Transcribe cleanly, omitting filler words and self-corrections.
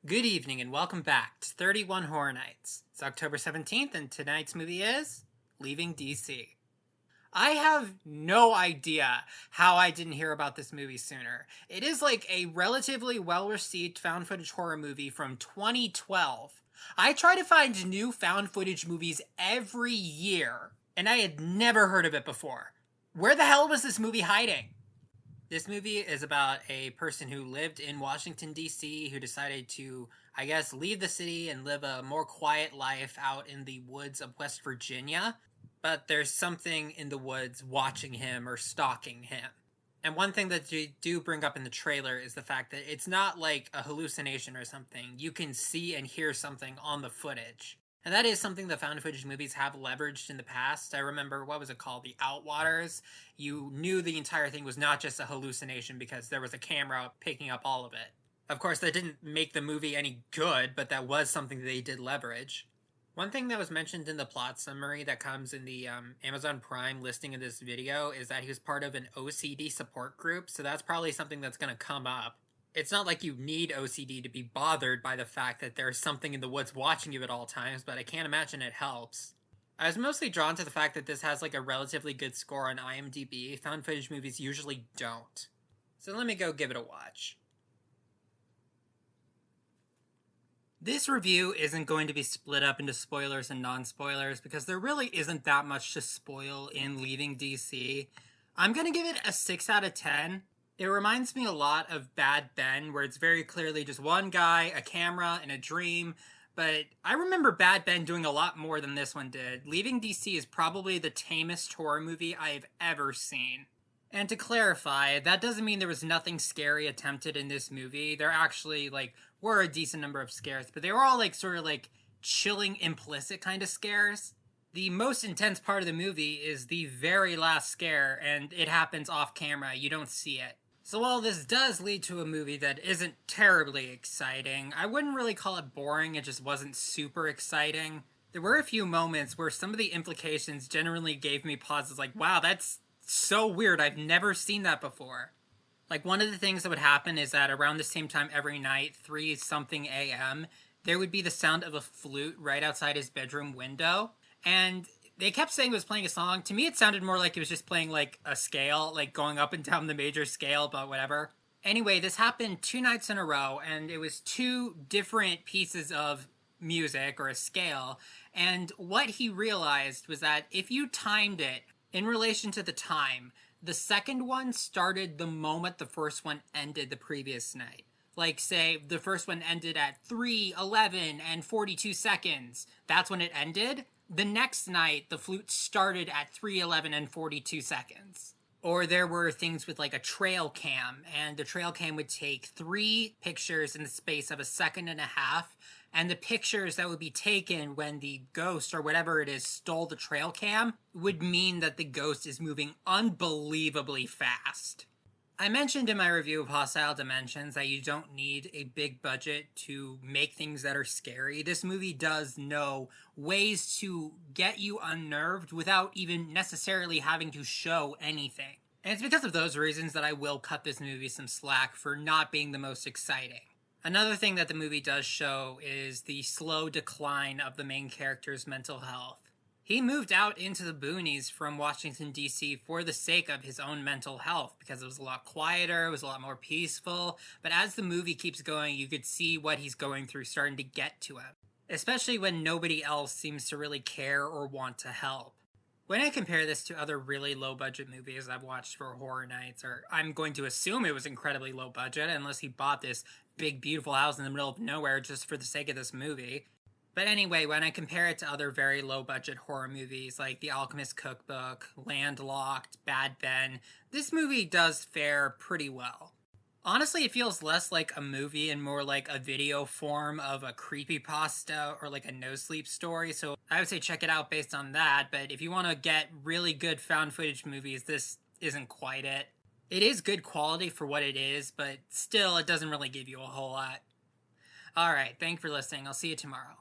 Good evening and welcome back to 31 Horror Nights. It's October 17th and tonight's movie is Leaving DC. I have no idea how I didn't hear about this movie sooner. It is like a relatively well-received found footage horror movie from 2012. I try to find new found footage movies every year, and I had never heard of it before. Where the hell was this movie hiding? This movie is about a person who lived in Washington, D.C., who decided to, leave the city and live a more quiet life out in the woods of West Virginia. But there's something in the woods watching him or stalking him. And one thing that you do bring up in the trailer is the fact that it's not like a hallucination or something. You can see and hear something on the footage. And that is something that found footage movies have leveraged in the past. I remember, what was it called? The Outwaters. You knew the entire thing was not just a hallucination because there was a camera picking up all of it. Of course, that didn't make the movie any good, but that was something they did leverage. One thing that was mentioned in the plot summary that comes in the Amazon Prime listing of this video is that he was part of an OCD support group, so that's probably something that's going to come up. It's not like you need OCD to be bothered by the fact that there's something in the woods watching you at all times, but I can't imagine it helps. I was mostly drawn to the fact that this has like a relatively good score on IMDb. Found footage movies usually don't. So let me go give it a watch. This review isn't going to be split up into spoilers and non-spoilers because there really isn't that much to spoil in Leaving DC. I'm going to give it a 6 out of 10. It reminds me a lot of Bad Ben, where it's very clearly just one guy, a camera, and a dream. But I remember Bad Ben doing a lot more than this one did. Leaving DC is probably the tamest horror movie I've ever seen. And to clarify, that doesn't mean there was nothing scary attempted in this movie. There actually, were a decent number of scares, but they were all, chilling, implicit kind of scares. The most intense part of the movie is the very last scare, and it happens off camera. You don't see it. So while this does lead to a movie that isn't terribly exciting, I wouldn't really call it boring, it just wasn't super exciting. There were a few moments where some of the implications genuinely gave me pauses like, wow, that's so weird, I've never seen that before. One of the things that would happen is that around the same time every night, 3-something a.m., there would be the sound of a flute right outside his bedroom window, and they kept saying it was playing a song. To me, it sounded more like it was just playing, a scale, going up and down the major scale, but whatever. Anyway, this happened 2 nights in a row, and it was 2 different pieces of music, or a scale, and what he realized was that if you timed it in relation to the time, the second one started the moment the first one ended the previous night. Say, the first one ended at 3:11 and 42 seconds. That's when it ended. The next night, the flute started at 3:11 and 42 seconds. Or there were things with a trail cam, and the trail cam would take 3 pictures in the space of a second and a half, and the pictures that would be taken when the ghost or whatever it is stole the trail cam would mean that the ghost is moving unbelievably fast. I mentioned in my review of Hostile Dimensions that you don't need a big budget to make things that are scary. This movie does know ways to get you unnerved without even necessarily having to show anything. And it's because of those reasons that I will cut this movie some slack for not being the most exciting. Another thing that the movie does show is the slow decline of the main character's mental health. He moved out into the boonies from Washington, D.C. for the sake of his own mental health because it was a lot quieter, it was a lot more peaceful, but as the movie keeps going, you could see what he's going through starting to get to him, especially when nobody else seems to really care or want to help. When I compare this to other really low-budget movies I've watched for horror nights, or I'm going to assume it was incredibly low budget unless he bought this big, beautiful house in the middle of nowhere just for the sake of this movie. But anyway, when I compare it to other very low-budget horror movies like The Alchemist Cookbook, Landlocked, Bad Ben, this movie does fare pretty well. Honestly, it feels less like a movie and more like a video form of a creepypasta or a no-sleep story, so I would say check it out based on that, but if you want to get really good found footage movies, this isn't quite it. It is good quality for what it is, but still, it doesn't really give you a whole lot. Alright, thanks for listening. I'll see you tomorrow.